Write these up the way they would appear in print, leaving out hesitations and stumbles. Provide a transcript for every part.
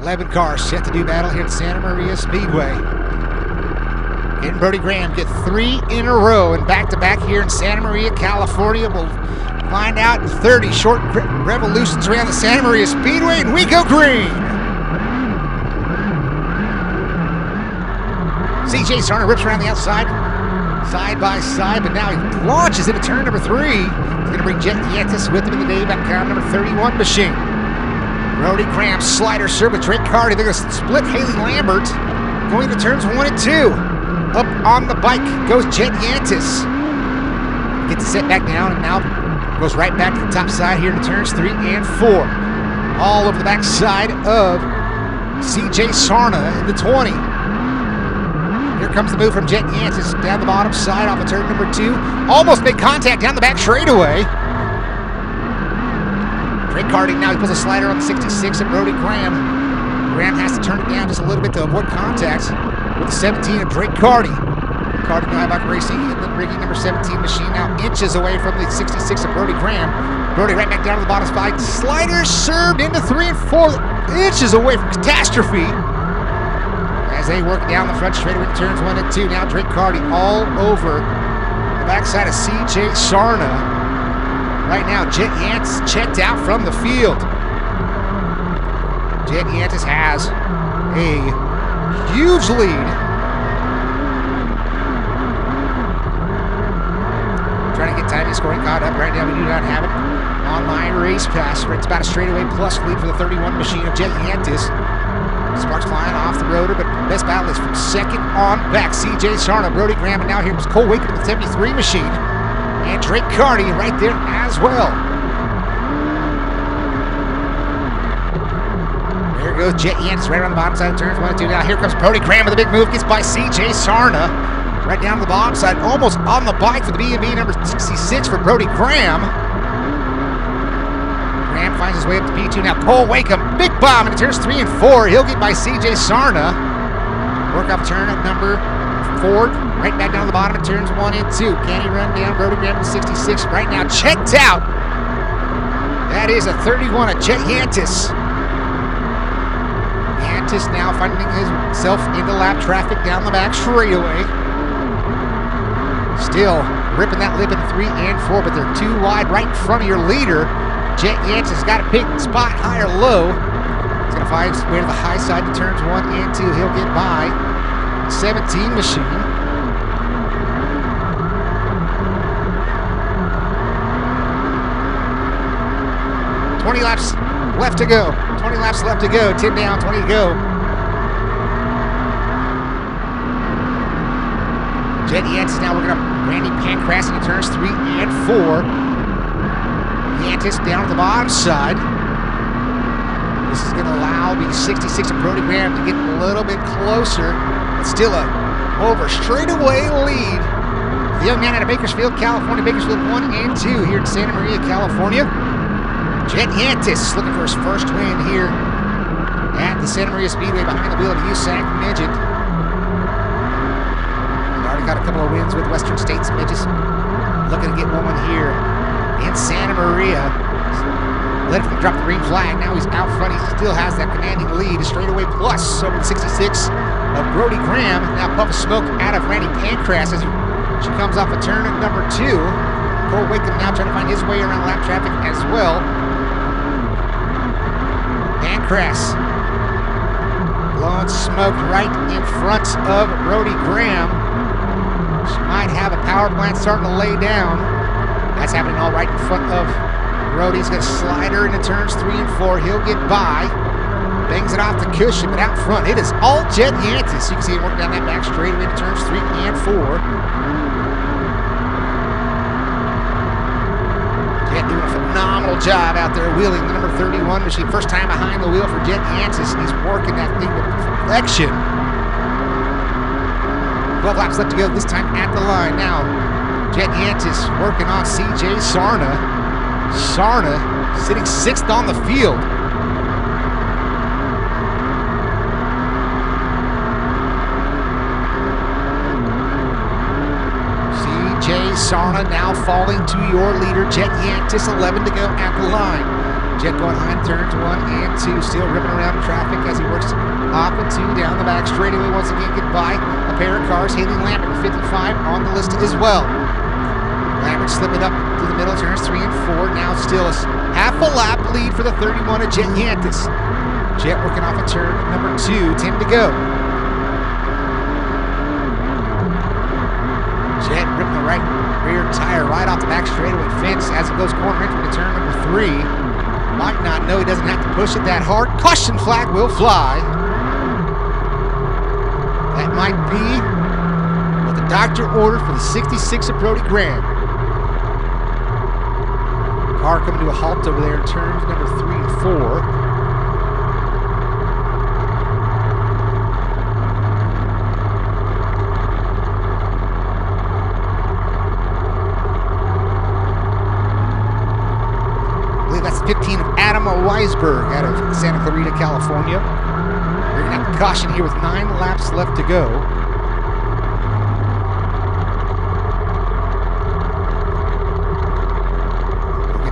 11 cars set to do battle here at Santa Maria Speedway. And Broedy Graham get 3 in a row and back-to-back here in Santa Maria, California. We'll find out in 30 short revolutions around the Santa Maria Speedway, and we go green. CJ Sarner rips around the outside, side by side, but now he launches into turn number 3. He's going to bring Jet Yantis with him in the day back car number 31 machine. Broedy Graham slider serve with Drake Carty. They're going to split Haley Lambert going to turns 1 and 2. Up on the bike goes Jet Yantis. Gets the set back down and now goes right back to the top side here to turns 3 and 4. All over the back side of CJ Sarna in the 20. Here comes the move from Jet Yantis down the bottom side off of turn number 2. Almost made contact down the back straightaway. Drake Carty now, he pulls a slider on the 66 of Broedy Graham. Graham has to turn it down just a little bit to avoid contact with the 17 of Drake Carty. Carty now back racing in the rigging number 17 machine, now inches away from the 66 of Broedy Graham. Broedy right back down to the bottom spike. Slider served into 3 and 4 inches away from catastrophe. As they work down the front straightaway to turns 1 and 2. Now Drake Carty all over the backside of CJ Sarna. Right now, Jet Yantis checked out from the field. Jet Yantis has a huge lead. Trying to get timing scoring caught up. Right now, we do not have it on my race pass. It's about a straightaway plus lead for the 31 machine of Jet Yantis. Sparks flying off the rotor, but best battle is from second on back. CJ Sarna, Broedy Graham, and now here comes Cole Wake with the 73 machine. And Drake Carty right there as well. There goes Jet Yantis right around the bottom side of turns 1 and 2. Now here comes Broedy Graham with a big move. Gets by CJ Sarna. Right down to the bottom side. Almost on the bike for the B&B number 66 for Broedy Graham. Graham finds his way up to P2. Now Cole Wakeham, big bomb into turns 3 and 4. He'll get by CJ Sarna. Work off turn at number 4. Right back down to the bottom of turns 1 and 2. Can he run down Broedy Graham to 66? Right now checked out. That is a 31 of Jet Yantis. Yantis now finding himself into lap traffic down the back straightaway. Still ripping that lip in 3 and 4, but they're too wide right in front of your leader. Jet Yantis has got to pick spot high or low. He's going to find his way to the high side to turns 1 and 2. He'll get by 17 machine. 20 laps left to go. 20 laps left to go. 10 down, 20 to go. Jet Yantis now working up Randy Pancras into turns 3 and 4. Yantis down at the bottom side. This is going to allow the 66 of Broedy Graham to get a little bit closer. It's still a over straightaway lead. The young man out of Bakersfield, California. Bakersfield 1 and 2 here in Santa Maria, California. Jet Yantis looking for his first win here at the Santa Maria Speedway behind the wheel of USAC Midget. He's already got a couple of wins with Western States Midgets. Looking to get one here in Santa Maria. Let him drop the green flag. Now he's out front. He still has that commanding lead. A straightaway plus over the 66 of Broedy Graham. Now puff of smoke out of Randy Pancras as she comes off a turn at number 2. Cole Wakeham now trying to find his way around lap traffic as well. Pancras blowing smoke right in front of Broedy Graham. She might have a power plant starting to lay down. That's happening all right in front of Brody's going to slide her into turns 3 and 4. He'll get by. Bangs it off the cushion, but out front, it is all Jet Yantis. You can see him working down that back straight into turns 3 and 4. Jet doing a phenomenal job out there wheeling the number 31 machine. First time behind the wheel for Jet Yantis, and he's working that thing to perfection. 12 laps left to go, this time at the line. Now, Jet Yantis working on CJ Sarna. Sarna sitting 6th on the field. CJ Sarna now falling to your leader, Jet Yantis, 11 to go at the line. Jet going high in turns 1 and 2, still ripping around in traffic as he works off and 2 down the back straightaway. Once again, get by a pair of cars. Haley Lambert, 55 on the list as well. Lambert slipping up to the middle, turns 3 and 4. Now still a half a lap lead for the 31 of Jet Yantis. Jet working off a turn number 2, 10 to go. Jet ripping the right rear tire right off the back straightaway fence as it goes corner entry to turn number 3. Might not know he doesn't have to push it that hard. Caution flag will fly. That might be what the doctor ordered for the 66 of Broedy Graham. Car coming to a halt over there in turns number 3 and 4. I believe that's 15 of Adam Weisberg out of Santa Clarita, California. We're going to have to caution here with 9 laps left to go.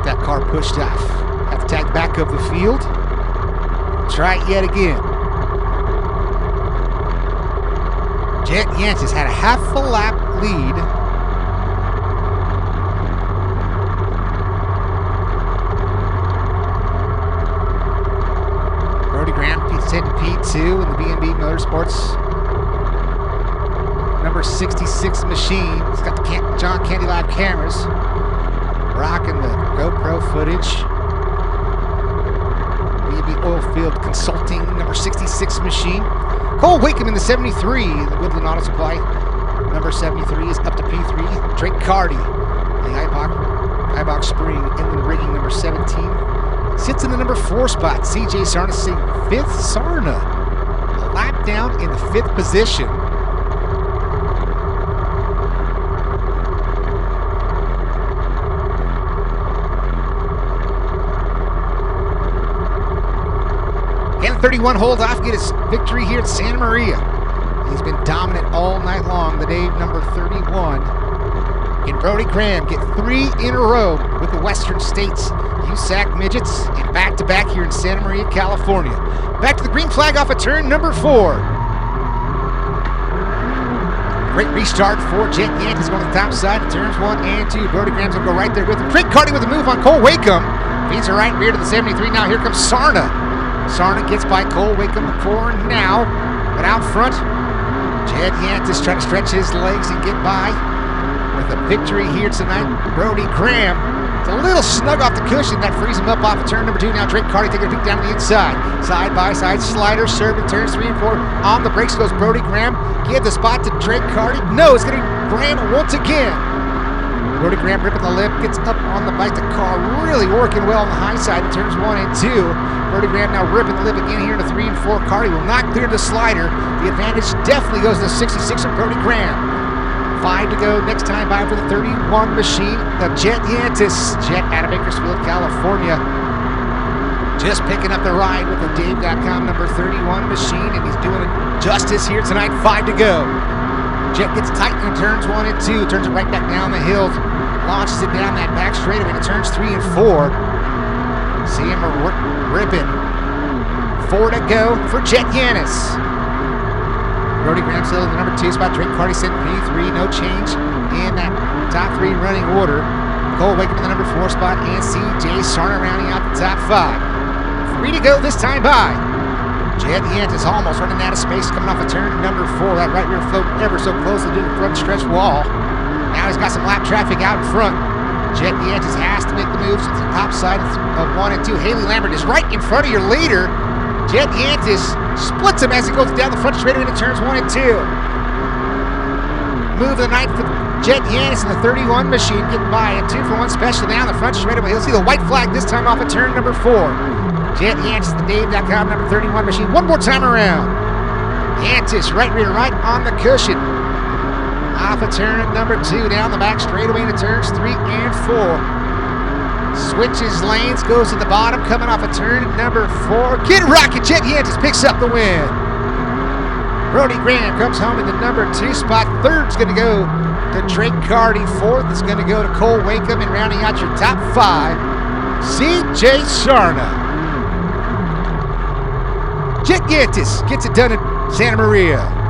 That car pushed off. Have to tag back of the field. Try it yet again. Jet Yantis had a half a lap lead. Broedy Graham P10 to P2 in the B&B Motorsports number 66 machine. It's got the John Candy Live cameras. Rocking the GoPro footage. B&B Oilfield Consulting, number 66 machine. Cole Wakeham in the 73, the Woodland Auto Supply. Number 73 is up to P3. Drake Carty, the Ibach Spring Inland Rigging, number 17. Sits in the number 4 spot. CJ Sarna sitting 5th. Sarna, a lap down in the 5th position. And 31 holds off to get his victory here at Santa Maria. He's been dominant all night long, the day number 31. And Broedy Graham get 3 in a row with the Western States USAC Midgets and back-to-back here in Santa Maria, California. Back to the green flag off of turn number 4. Great restart for Jet Yantis going to the top side of turns 1 and 2. Broedy Graham's going to go right there with him. Drake Carty with a move on Cole Wakeham. Feeds her right rear to the 73. Now here comes Sarna. Sarna gets by Cole Wakeham for now, but out front, Jet Yantis trying to stretch his legs and get by with a victory here tonight. Broedy Graham, it's a little snug off the cushion. That frees him up off of turn number 2. Now Drake Carty taking a peek down the inside. Side-by-side slider, serve in turns 3 and 4. On the brakes goes Broedy Graham. Give the spot to Drake Carty. No, it's going to be Graham once again. Broedy Graham ripping the lip, gets up on the bike. The car really working well on the high side in turns 1 and 2. Broedy Graham now ripping the lip again here in the 3 and 4. Carty will not clear the slider. The advantage definitely goes to the 66 of Broedy Graham. 5 to go next time by for the 31 machine of Jet Yantis. Jet out of Bakersfield, California. Just picking up the ride with the Dave.com number 31 machine, and he's doing it justice here tonight. 5 to go. Jet gets tight in turns 1 and 2. Turns it right back down the hill. Launches it down that back straightaway to turns 3 and 4. See him ripping. 4 to go for Jet Yantis. Broedy Graham still in the number 2 spot. Drake Carty sitting P3. No change in that top 3 running order. Cole Wakeham in the number 4 spot. And CJ Sarna rounding out the top 5. 3 to go this time by. Jet Yantis almost running out of space coming off of turn number 4. That right rear float ever so close to the front stretch wall. Now he's got some lap traffic out in front. Jet Yantis has to make the moves to the top side of 1 and 2. Haley Lambert is right in front of your leader. Jet Yantis splits him as he goes down the front straightaway into turns 1 and 2. Move of the night for Jet Yantis in the 31 machine, getting by a 2-for-1 special down the front straightaway. He'll see the white flag this time off of turn number 4. Jet Yantis, the Dave.com number 31 machine. One more time around. Yantis right rear right on the cushion. Off of turn number 2, down the back straightaway into turns 3 and 4. Switches lanes, goes to the bottom, coming off of turn number 4. Get rocking, Jet Yantis picks up the win. Broedy Graham comes home in the number 2 spot. Third's going to go to Drake Carty. 4th is going to go to Cole Wakeham, and rounding out your top 5, CJ Sarna. Jet Yantis gets it done at Santa Maria.